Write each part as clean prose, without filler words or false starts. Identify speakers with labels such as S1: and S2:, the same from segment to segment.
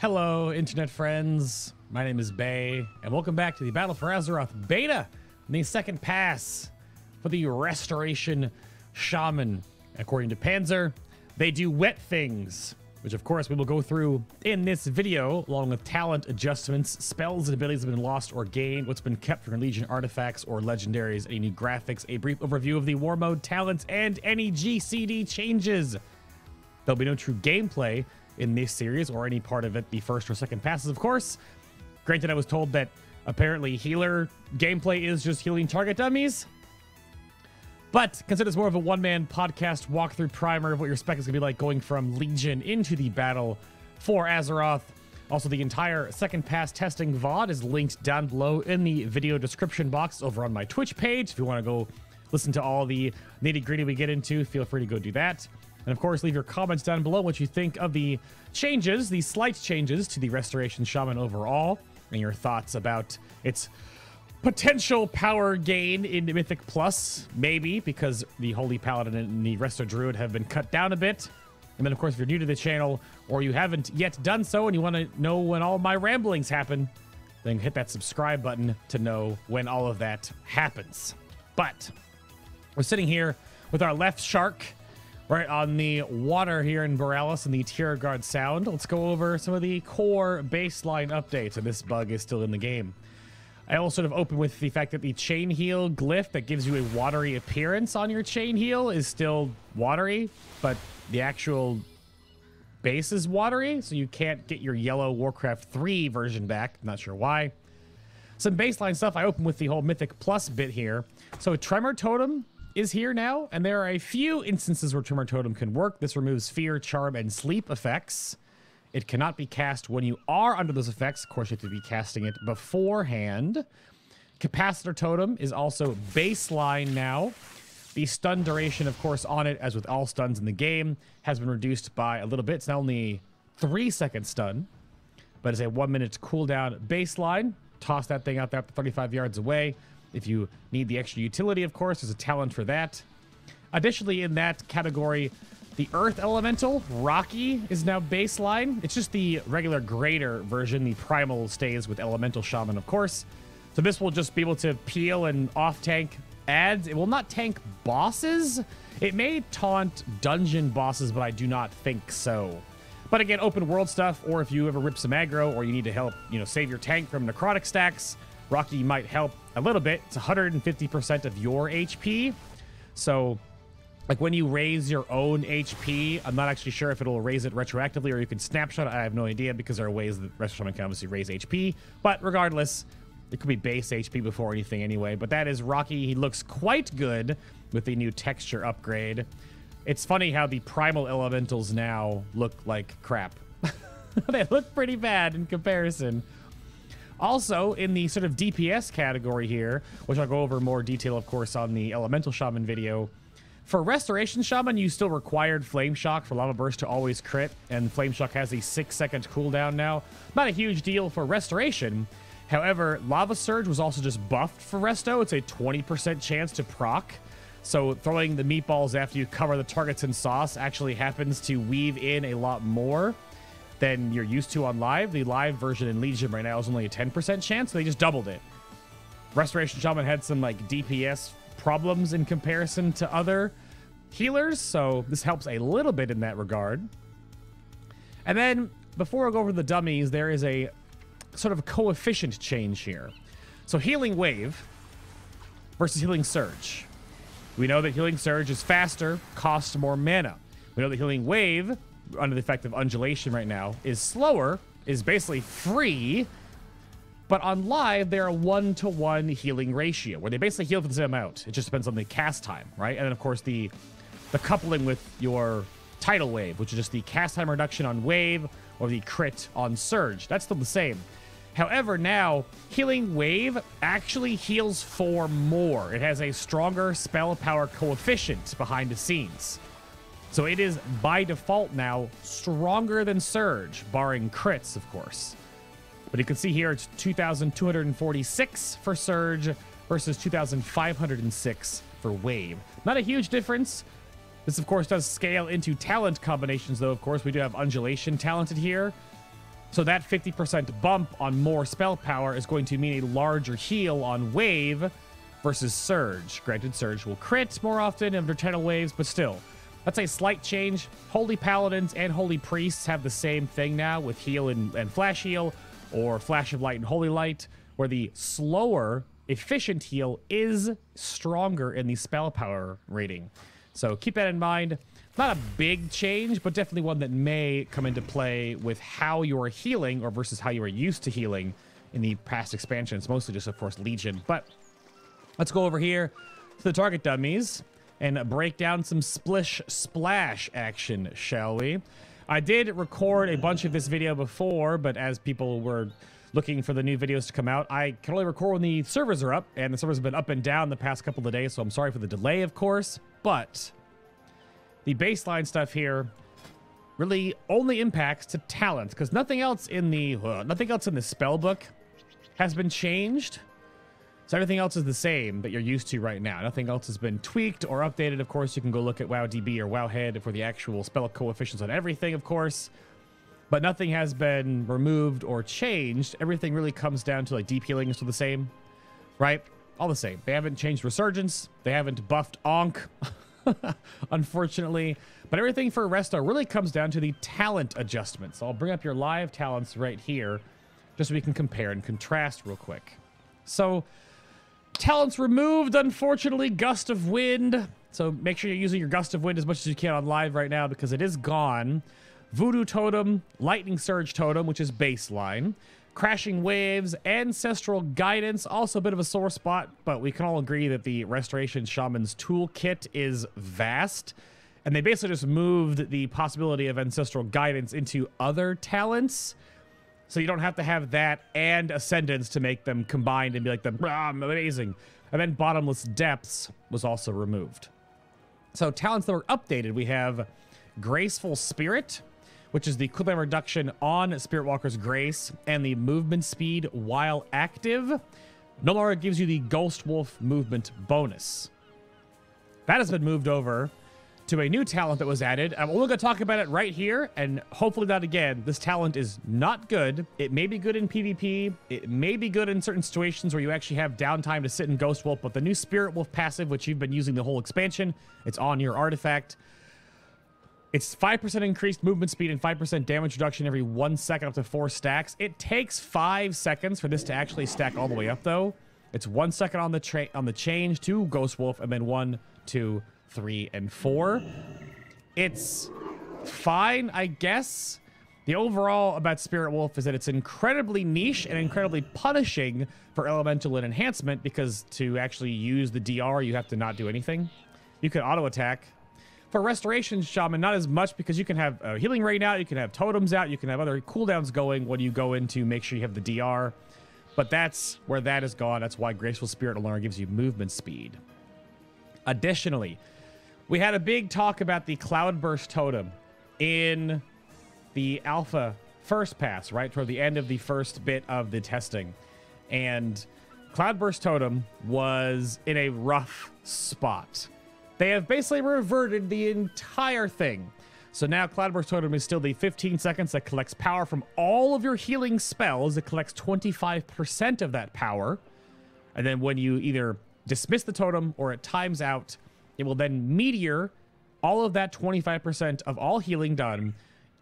S1: Hello, internet friends. My name is Bay, and welcome back to the Battle for Azeroth beta, and the second pass for the Restoration Shaman. According to Panzer, they do wet things, which of course we will go through in this video, along with talent adjustments, spells and abilities that have been lost or gained, what's been kept from Legion artifacts or legendaries, any new graphics, a brief overview of the war mode talents, and any GCD changes. There'll be no true gameplay in this series or any part of it the first or second passes, of course. Granted, I was told that apparently healer gameplay is just healing target dummies, but consider it's more of a one-man podcast walkthrough primer of what your spec is going to be like going from Legion into the battle for Azeroth. Also, the entire second pass testing VOD is linked down below in the video description box over on my Twitch page. If you want to go listen to all the nitty-gritty we get into, feel free to go do that. And of course, leave your comments down below what you think of the changes, the slight changes to the Restoration Shaman overall, and your thoughts about its potential power gain in Mythic Plus, maybe, because the Holy Paladin and the Resto Druid have been cut down a bit. And then, of course, if you're new to the channel, or you haven't yet done so, and you want to know when all my ramblings happen, then hit that subscribe button to know when all of that happens. But we're sitting here with our left shark, right on the water here in Borealis in the Tierguard Sound. Let's go over some of the core baseline updates, and this bug is still in the game. I will sort of open with the fact that the chain heal glyph that gives you a watery appearance on your chain heal is still watery, but the actual base is watery, so you can't get your yellow Warcraft 3 version back. I'm not sure why. Some baseline stuff. I open with the whole Mythic Plus bit here. So Tremor Totem is here now, and there are a few instances where Tremor Totem can work. This removes fear, charm, and sleep effects. It cannot be cast when you are under those effects. Of course, you have to be casting it beforehand. Capacitor Totem is also baseline now. The stun duration, of course, on it, as with all stuns in the game, has been reduced by a little bit. It's not only 3-second stun, but it's a 1-minute cooldown baseline. Toss that thing out there up to 35 yards away. If you need the extra utility, of course, there's a talent for that. Additionally, in that category, the Earth Elemental, Rocky, is now baseline. It's just the regular greater version. The Primal stays with Elemental Shaman, of course. So this will just be able to peel and off-tank adds. It will not tank bosses. It may taunt dungeon bosses, but I do not think so. But again, open world stuff, or if you ever rip some aggro, or you need to help, save your tank from necrotic stacks, Rocky might help a little bit. It's 150% of your HP. So, like when you raise your own HP, I'm not actually sure if it'll raise it retroactively or you can snapshot it. I have no idea because there are ways that Restoration Shaman can obviously raise HP. But regardless, it could be base HP before anything anyway. But that is Rocky. He looks quite good with the new texture upgrade. It's funny how the Primal Elementals now look like crap. They look pretty bad in comparison. Also, in the sort of DPS category here, which I'll go over more detail, of course, on the Elemental Shaman video. For Restoration Shaman, you still required Flame Shock for Lava Burst to always crit, and Flame Shock has a 6-second cooldown now. Not a huge deal for Restoration. However, Lava Surge was also just buffed for Resto. It's a 20% chance to proc. So throwing the meatballs after you cover the targets in sauce actually happens to weave in a lot more than you're used to on live. The live version in Legion right now is only a 10% chance, so they just doubled it. Restoration Shaman had some DPS problems in comparison to other healers, so this helps a little bit in that regard. And then, before I go over the dummies, there is a sort of coefficient change here. So Healing Wave versus Healing Surge. We know that Healing Surge is faster, costs more mana. We know that Healing Wave, under the effect of undulation right now, is slower, is basically free, but on live, they're a 1-to-1 healing ratio, where they basically heal for the same amount. It just depends on the cast time, right? And then, of course, the coupling with your Tidal Wave, which is just the cast time reduction on Wave, or the crit on Surge. That's still the same. However, now, Healing Wave actually heals for more. It has a stronger spell power coefficient behind the scenes. So it is, by default now, stronger than Surge, barring crits, of course. But you can see here it's 2,246 for Surge versus 2,506 for Wave. Not a huge difference. This, of course, does scale into talent combinations, though, of course. We do have Undulation talented here. So that 50% bump on more spell power is going to mean a larger heal on wave versus surge. Granted, surge will crit more often under channel waves, but still. That's a slight change. Holy Paladins and Holy Priests have the same thing now with heal and flash heal, or flash of light and holy light, where the slower, efficient heal is stronger in the spell power rating. So keep that in mind. Not a big change, but definitely one that may come into play with how you are healing or versus how you are used to healing in the past expansions. Mostly just, of course, Legion. But let's go over here to the target dummies and break down some splish splash action, shall we? I did record a bunch of this video before, but as people were looking for the new videos to come out, I can only record when the servers are up, and the servers have been up and down the past couple of days, so I'm sorry for the delay, of course. But the baseline stuff here really only impacts to talent, because nothing else in the spell book has been changed. So everything else is the same that you're used to right now. Nothing else has been tweaked or updated. Of course, you can go look at WoWDB or WoWhead for the actual spell coefficients on everything, of course. But nothing has been removed or changed. Everything really comes down to, like, deep healing is still the same, right? All the same. They haven't changed Resurgence. They haven't buffed Ankh, unfortunately. But everything for Resto really comes down to the talent adjustments. So I'll bring up your live talents right here, just so we can compare and contrast real quick. So talents removed, unfortunately. Gust of Wind. So make sure you're using your Gust of Wind as much as you can on live right now, because it is gone. Voodoo Totem, Lightning Surge Totem, which is baseline. Crashing Waves, Ancestral Guidance, also a bit of a sore spot, but we can all agree that the Restoration Shaman's toolkit is vast. And they basically just moved the possibility of Ancestral Guidance into other talents. So you don't have to have that and Ascendance to make them combined and be like, amazing. And then Bottomless Depths was also removed. So talents that were updated, we have Graceful Spirit, which is the cooldown reduction on Spirit Walker's Grace and the movement speed while active. No longer gives you the Ghost Wolf movement bonus. That has been moved over to a new talent that was added. I'm only going to talk about it right here, and hopefully not again. This talent is not good. It may be good in PvP. It may be good in certain situations where you actually have downtime to sit in Ghost Wolf, but the new Spirit Wolf passive, which you've been using the whole expansion, it's on your artifact. It's 5% increased movement speed and 5% damage reduction every 1 second up to 4 stacks. It takes 5 seconds for this to actually stack all the way up, though. It's 1 second on the change to Ghost Wolf, and then 1, 2, 3, and 4. It's fine, I guess. The overall about Spirit Wolf is that it's incredibly niche and incredibly punishing for elemental and enhancement, because to actually use the DR, you have to not do anything. You can auto attack. For Restoration Shaman, not as much, because you can have healing rain out, you can have totems out, you can have other cooldowns going when you go in to make sure you have the DR. But that's where that is gone. That's why Graceful Spirit no longer gives you movement speed. Additionally, we had a big talk about the Cloudburst totem in the alpha first pass, right? Toward the end of the first bit of the testing. And Cloudburst totem was in a rough spot. They have basically reverted the entire thing. So now Cloudburst Totem is still the 15 seconds that collects power from all of your healing spells. It collects 25% of that power. And then when you either dismiss the totem or it times out, it will then meteor all of that 25% of all healing done,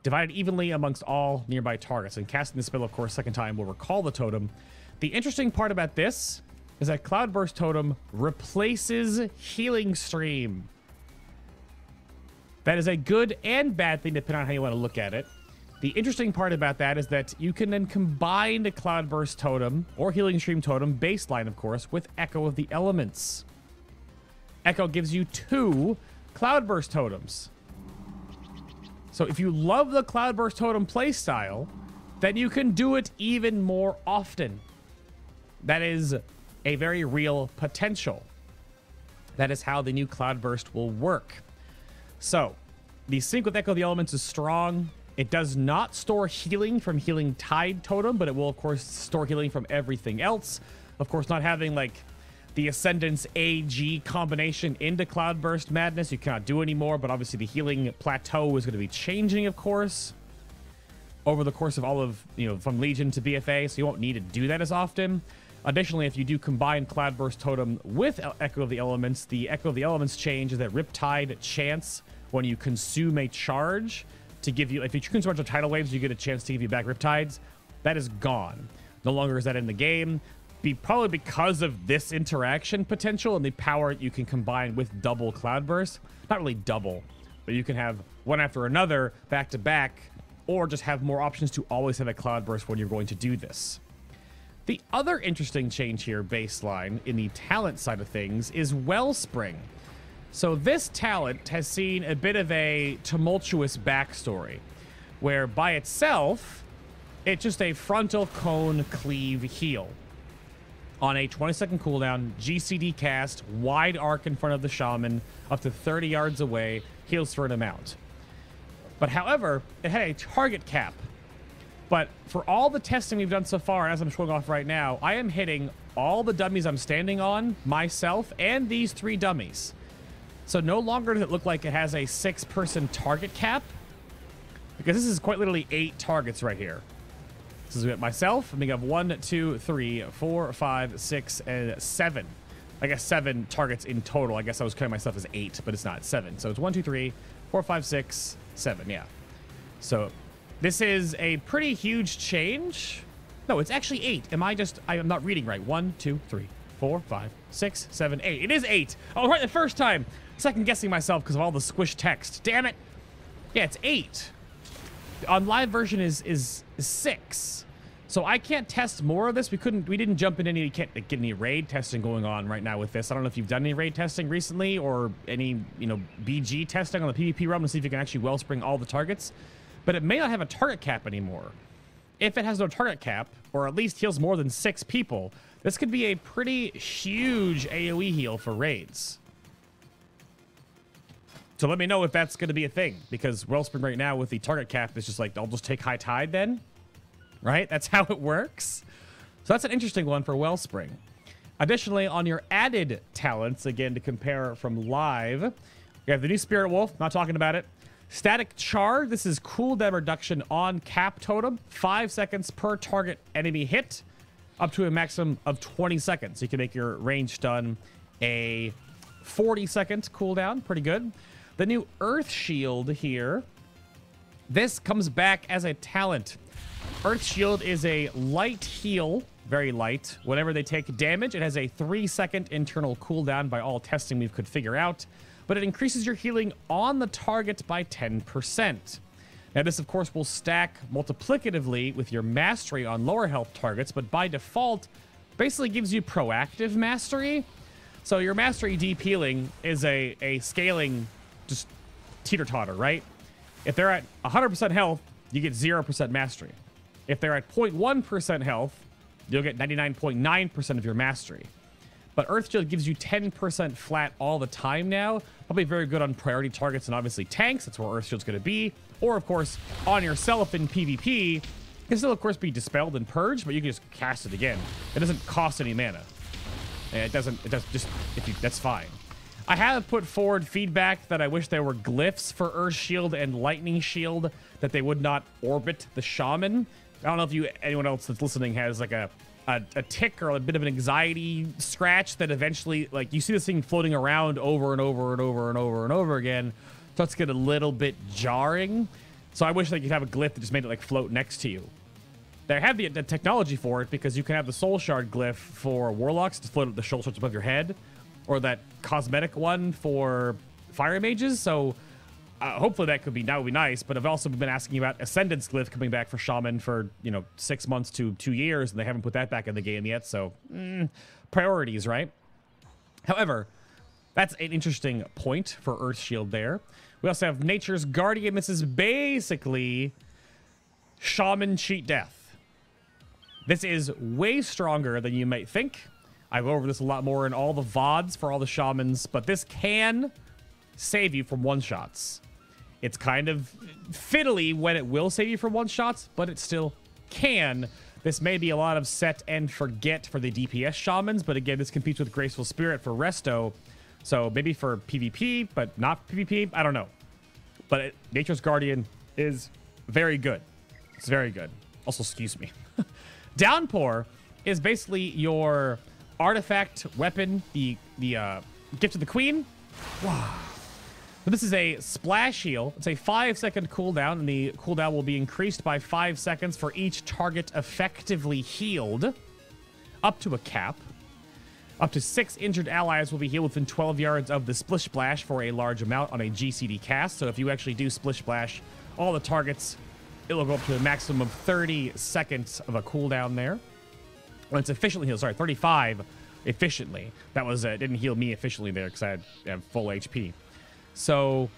S1: divided evenly amongst all nearby targets. And casting the spell, of course, second time will recall the totem. The interesting part about this is that Cloudburst Totem replaces Healing Stream. That is a good and bad thing depending on how you want to look at it. The interesting part about that is that you can then combine the Cloudburst Totem, or Healing Stream Totem, baseline of course, with Echo of the Elements. Echo gives you 2 Cloudburst Totems. So if you love the Cloudburst Totem playstyle, then you can do it even more often. That is a very real potential. That is how the new Cloudburst will work. So, the sync with Echo of the Elements is strong. It does not store healing from Healing Tide Totem, but it will, of course, store healing from everything else. Of course, not having, like, the Ascendance AG combination into Cloudburst Madness, you cannot do anymore, but obviously the healing plateau is going to be changing, of course. over the course of all of, from Legion to BFA, so you won't need to do that as often. Additionally, if you do combine Cloudburst Totem with Echo of the Elements, the Echo of the Elements change is that Riptide chance when you consume a charge to give you, if you consume a bunch of tidal waves, you get a chance to give you back Riptides. That is gone. No longer is that in the game. Probably because of this interaction potential and the power you can combine with double Cloudburst. Not really double, but you can have one after another back to back, or just have more options to always have a Cloudburst when you're going to do this. The other interesting change here, baseline, in the talent side of things, is Wellspring. So this talent has seen a bit of a tumultuous backstory, where by itself, it's just a frontal cone cleave heal. On a 20-second cooldown, GCD cast, wide arc in front of the shaman, up to 30 yards away, heals for an amount. But however, it had a target cap. But for all the testing we've done so far, as I'm showing off right now, I am hitting all the dummies I'm standing on, myself, and these 3 dummies. So no longer does it look like it has a 6-person target cap, because this is quite literally 8 targets right here. This is myself. I'm gonna have 1, 2, 3, 4, 5, 6, and 7. I guess 7 targets in total. I guess I was counting myself as 8, but it's not. 7. So it's 1, 2, 3, 4, 5, 6, 7. Yeah. So this is a pretty huge change. No, it's actually 8. I'm not reading right. 1, 2, 3, 4, 5, 6, 7, 8. It is 8. Oh, right, the first time. Second guessing myself because of all the squish text. Damn it. Yeah, it's 8. On live version is 6. So I can't test more of this. We didn't jump in any, we can't get any raid testing going on right now with this. I don't know if you've done any raid testing recently or any, BG testing on the PvP realm to see if you can actually Wellspring all the targets. But it may not have a target cap anymore. If it has no target cap, or at least heals more than 6 people, this could be a pretty huge AoE heal for raids. So let me know if that's going to be a thing, because Wellspring right now with the target cap is just like, I'll just take High Tide then, right? That's how it works. So that's an interesting one for Wellspring. Additionally, on your added talents, again, to compare from live, you have the new Spirit Wolf, not talking about it. Static Charge, this is cooldown reduction on Cap Totem, 5 seconds per target enemy hit, up to a maximum of 20 seconds. So you can make your range stun a 40-second cooldown, pretty good. The new Earth Shield here, this comes back as a talent. Earth Shield is a light heal, very light. Whenever they take damage, it has a 3-second internal cooldown by all testing we could figure out. But it increases your healing on the target by 10%. Now this, of course, will stack multiplicatively with your mastery on lower health targets, but by default, basically gives you proactive mastery. So your mastery deep healing is a scaling just teeter-totter, right? If they're at 100% health, you get 0% mastery. If they're at 0.1% health, you'll get 99.9% of your mastery. But Earth Shield gives you 10% flat all the time now. Probably very good on priority targets and obviously tanks. That's where Earth Shield's going to be. Or, of course, on yourself in PvP. It can still, of course, be dispelled and purged, but you can just cast it again. It doesn't cost any mana. It does just, that's fine. I have put forward feedback that I wish there were glyphs for Earth Shield and Lightning Shield, that they would not orbit the Shaman. I don't know if anyone else that's listening has like a tick or a bit of an anxiety scratch that eventually, like, you see this thing floating around over and over and over and over and over again. So it's get a little bit jarring. So I wish they could have a glyph that just made it like float next to you. They have the technology for it, because you can have the Soul Shard glyph for Warlocks to float the Soul Shards above your head, or that cosmetic one for Fire Mages. So hopefully that would be nice. But I've also been asking about Ascendance glyph coming back for Shaman for 6 months to 2 years, and they haven't put that back in the game yet. So priorities, right? However, that's an interesting point for Earth Shield there. We also have Nature's Guardian. This is basically Shaman cheat death. This is way stronger than you might think. I go over this a lot more in all the VODs for all the Shamans, but this can save you from one-shots. It's kind of fiddly when it will save you from one-shots, but it still can. This may be a lot of set and forget for the DPS Shamans, but again, this competes with Graceful Spirit for Resto. So maybe for PvP, but not PvP. I don't know. But Nature's Guardian is very good. It's very good. Also, excuse me. Downpour is basically your artifact weapon, the Gift of the Queen. Wow. So this is a splash heal. It's a 5-second cooldown, and the cooldown will be increased by 5 seconds for each target effectively healed, up to a cap. Up to 6 injured allies will be healed within 12 yards of the Splish Splash for a large amount on a GCD cast. So if you actually do Splish Splash, all the targets, it will go up to a maximum of 30 seconds of a cooldown there. When it's efficiently healed, sorry, 35 efficiently. That was, didn't heal me efficiently there because I had full HP. So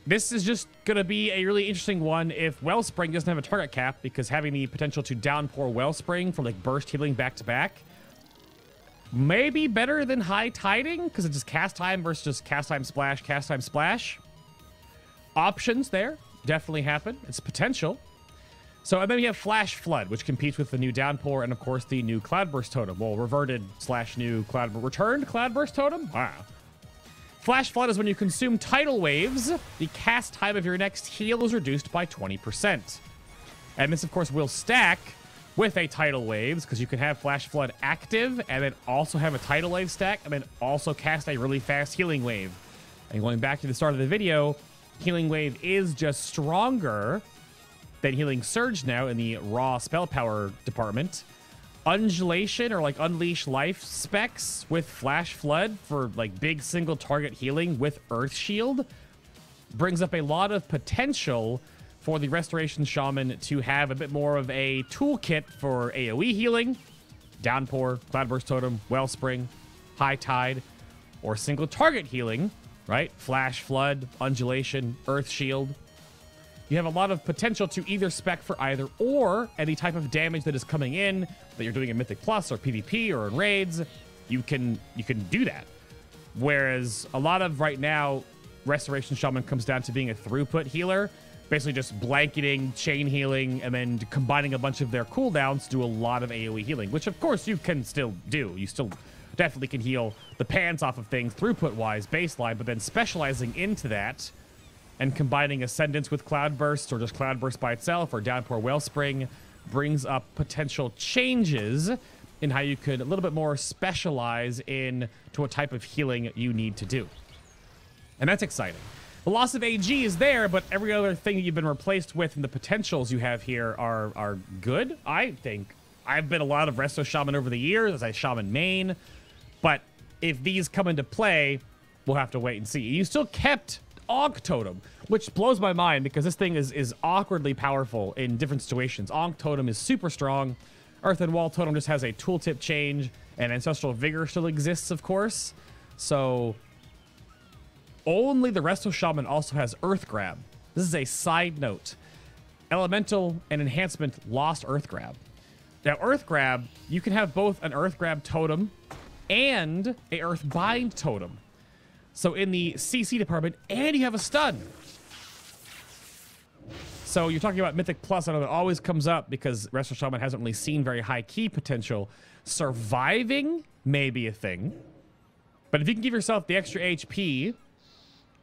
S1: this is just going to be a really interesting one if Wellspring doesn't have a target cap, because having the potential to downpour Wellspring for like burst healing back to back may be better than high tiding, because it's just cast time versus just cast time splash. Options there definitely happen. It's potential. So, and then we have Flash Flood, which competes with the new Downpour and, of course, the new Cloudburst Totem. Well, reverted/new returned Cloudburst Totem? Wow. Flash Flood is when you consume tidal waves, the cast time of your next heal is reduced by 20%. And this, of course, will stack with a tidal waves, because you can have Flash Flood active and then also have a tidal wave stack and then also cast a really fast healing wave. And going back to the start of the video, healing wave is just stronger than Healing Surge now in the raw spell power department. Undulation, or like Unleash Life specs with Flash Flood for like big single target healing with Earth Shield brings up a lot of potential for the Restoration Shaman to have a bit more of a toolkit for AoE healing, Downpour, Cloudburst Totem, Wellspring, High Tide, or single target healing, right? Flash Flood, Undulation, Earth Shield. You have a lot of potential to either spec for either or any type of damage that is coming in that you're doing in Mythic Plus or PvP or in raids. You can do that. Whereas a lot of right now, Restoration Shaman comes down to being a throughput healer, basically just blanketing, chain healing, and then combining a bunch of their cooldowns to do a lot of AoE healing, which of course you can still do. You still definitely can heal the pants off of things throughput-wise, baseline, but then specializing into that and combining Ascendance with Cloudburst, or just Cloudburst by itself, or Downpour Wellspring, brings up potential changes in how you could a little bit more specialize in to what type of healing you need to do. And that's exciting. The loss of AG is there, but every other thing you've been replaced with and the potentials you have here are good, I think. I've been a lot of Resto Shaman over the years as a Shaman main, but if these come into play, we'll have to wait and see. You still kept Ankh Totem, which blows my mind because this thing is awkwardly powerful in different situations. Ankh Totem is super strong. Earth and Wall Totem just has a tooltip change, and Ancestral Vigor still exists, of course. So only the Resto Shaman also has Earth Grab. This is a side note. Elemental and Enhancement lost Earth Grab. Now, Earth Grab, you can have both an Earth Grab Totem and a Earth Bind Totem. So in the CC department, and you have a stun. So you're talking about Mythic Plus. I know that always comes up because Resto Shaman hasn't really seen very high key potential. Surviving may be a thing. But if you can give yourself the extra HP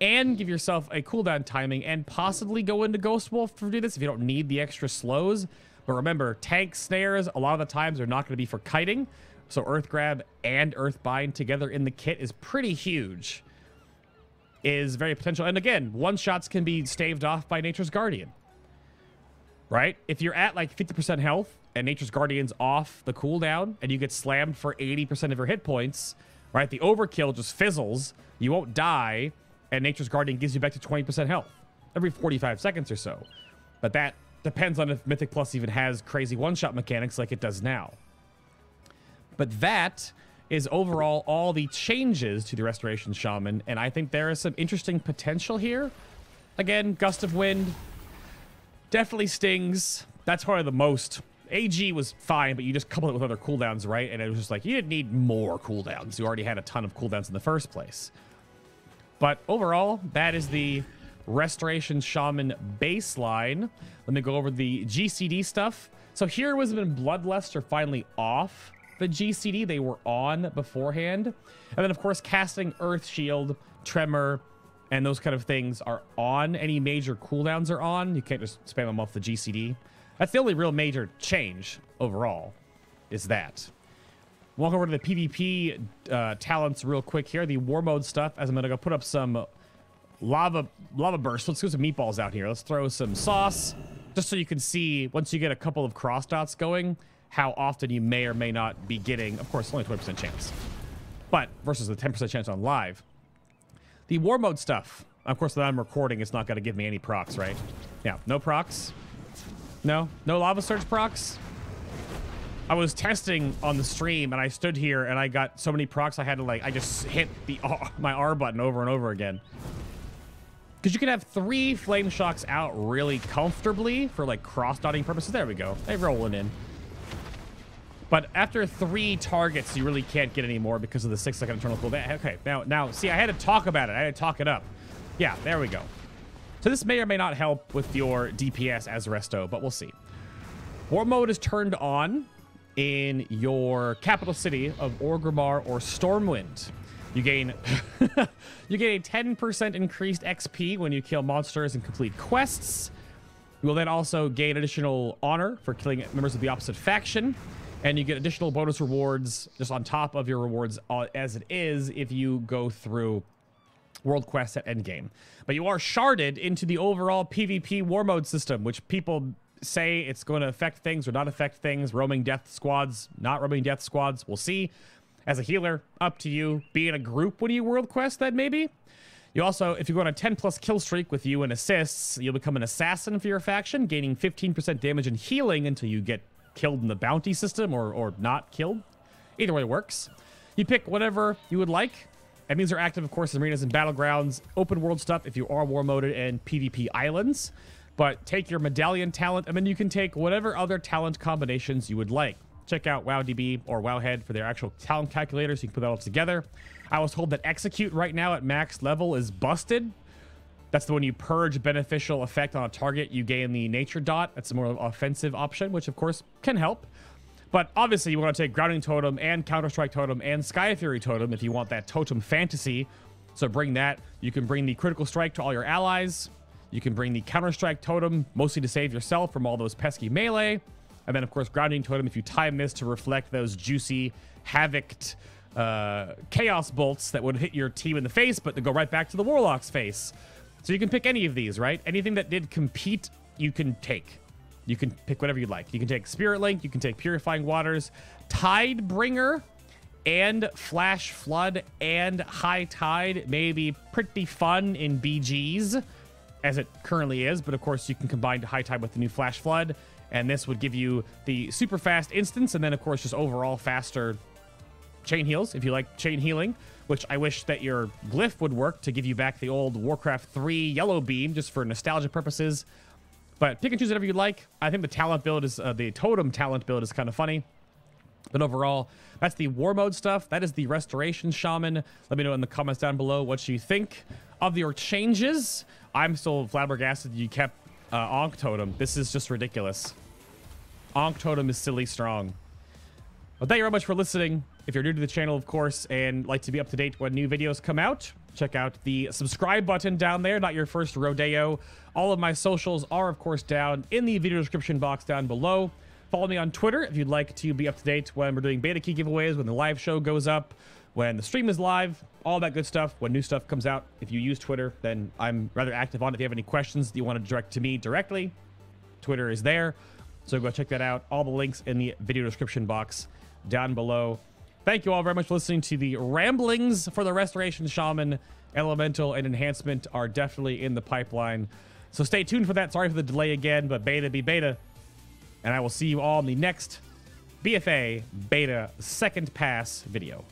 S1: and give yourself a cooldown timing and possibly go into Ghost Wolf to do this if you don't need the extra slows. But remember, tank snares, a lot of the times, are not going to be for kiting. So Earth Grab and Earth Bind together in the kit is pretty huge. Is very potential. And again, one-shots can be staved off by Nature's Guardian. Right? If you're at like 50% health and Nature's Guardian's off the cooldown and you get slammed for 80% of your hit points, right? The overkill just fizzles. You won't die, and Nature's Guardian gives you back to 20% health every 45 seconds or so. But that depends on if Mythic Plus even has crazy one-shot mechanics like it does now. But that is overall all the changes to the Restoration Shaman, and I think there is some interesting potential here. Again, Gust of Wind definitely stings. That's probably the most. AG was fine, but you just couple it with other cooldowns, right? And it was just like, you didn't need more cooldowns. You already had a ton of cooldowns in the first place. But overall, that is the Restoration Shaman baseline. Let me go over the GCD stuff. So Heroism and Bloodlust are finally off the GCD. They were on beforehand. And then, of course, casting Earth Shield, Tremor, and those kind of things are on. Any major cooldowns are on. You can't just spam them off the GCD. That's the only real major change overall, is that. Walk over to the PvP talents real quick here. The war mode stuff, as I'm going to go put up some lava burst. Let's do some meatballs out here. Let's throw some sauce, just so you can see, once you get a couple of cross dots going, how often you may or may not be getting, of course, only 20% chance. But versus the 10% chance on live. The war mode stuff, of course, that I'm recording, it's not going to give me any procs, right? Yeah, no procs. No lava surge procs. I was testing on the stream, and I stood here, and I got so many procs, I had to, like, I just hit the my R button over and over again. Because you can have 3 flame shocks out really comfortably for, like, cross-dotting purposes. There we go. They're rolling in. But after 3 targets, you really can't get any more because of the 6-second internal cooldown. Okay, now, see, I had to talk about it. I had to talk it up. Yeah, there we go. So this may or may not help with your DPS as Resto, but we'll see. War mode is turned on in your capital city of Orgrimmar or Stormwind. You gain you get a 10% increased XP when you kill monsters and complete quests. You will then also gain additional honor for killing members of the opposite faction, and you get additional bonus rewards just on top of your rewards as it is if you go through world quests at endgame. But you are sharded into the overall PvP war mode system, which people say it's going to affect things or not affect things. Roaming death squads, not roaming death squads, we'll see. As a healer, up to you. Be in a group when you world quest, then maybe. You also, if you go on a 10+ kill streak with you and assists, you'll become an assassin for your faction, gaining 15% damage and healing until you get killed in the bounty system or not killed. Either way works. You pick whatever you would like. Enemies are active, of course, in arenas and battlegrounds, open world stuff if you are war moded, and PvP islands. But take your medallion talent, and then you can take whatever other talent combinations you would like. Check out WowDB or Wowhead for their actual talent calculator, so you can put that all together. I was told that Execute right now at max level is busted. That's the one you purge beneficial effect on a target. You gain the nature dot. That's a more offensive option, which of course can help. But obviously you want to take Grounding Totem and Counter-Strike Totem and Sky Fury Totem if you want that totem fantasy. So bring that. You can bring the Critical Strike to all your allies. You can bring the Counter-Strike Totem, mostly to save yourself from all those pesky melee. And then, of course, Grounding Totem, if you time this to reflect those juicy, havocked chaos bolts that would hit your team in the face, but to go right back to the Warlock's face. So you can pick any of these, right? Anything that did compete, you can take. You can pick whatever you'd like. You can take Spirit Link, you can take Purifying Waters, Tidebringer, and Flash Flood, and High Tide may be pretty fun in BGs, as it currently is, but of course you can combine High Tide with the new Flash Flood, and this would give you the super fast instance, and then of course just overall faster chain heals, if you like chain healing, which I wish that your glyph would work to give you back the old Warcraft 3 yellow beam, just for nostalgia purposes. But pick and choose whatever you like. I think the talent build is, the totem talent build is kind of funny. But overall, that's the war mode stuff. That is the Restoration Shaman. Let me know in the comments down below what you think of your changes. I'm still flabbergasted you kept Ankh Totem. This is just ridiculous. Ankh Totem is silly strong. Well, thank you very much for listening. If you're new to the channel, of course, and like to be up to date when new videos come out, check out the subscribe button down there. Not your first rodeo. All of my socials are, of course, down in the video description box down below. Follow me on Twitter if you'd like to be up to date when we're doing beta key giveaways, when the live show goes up, when the stream is live, all that good stuff. When new stuff comes out, if you use Twitter, then I'm rather active on it. If you have any questions that you want to direct to me directly, Twitter is there. So go check that out. All the links in the video description box down below. Thank you all very much for listening to the ramblings for the Restoration Shaman. Elemental and enhancement are definitely in the pipeline. So stay tuned for that. Sorry for the delay again, but beta be beta. And I will see you all in the next BFA Beta Second Pass video.